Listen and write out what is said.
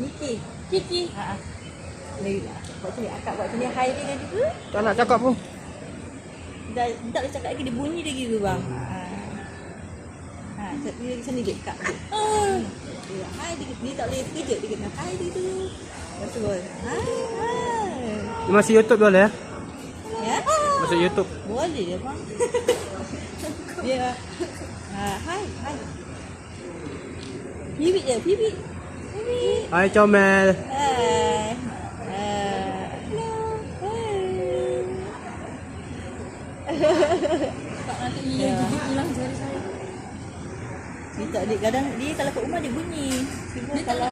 Niki. Kiki. Leila. Buat sini akak buat sini hai dia tu. Tak nak cakap pun. Dah tak boleh cakap lagi, dia bunyi lagi tu bang. Dia lagi sana je kak. Hai dia tak boleh kejut dia kena hai dia tu. Betul. Hai. Dia masih YouTube boleh ya? Ya. Masuk YouTube. Boleh dia bang. Dia hai. Pibit je, pibit. Hai comel. Hai. Tak nanti dia jadi hilang jari saya. Dia tak dia kadang dia kalau kat rumah dia bunyi. Cuma kalau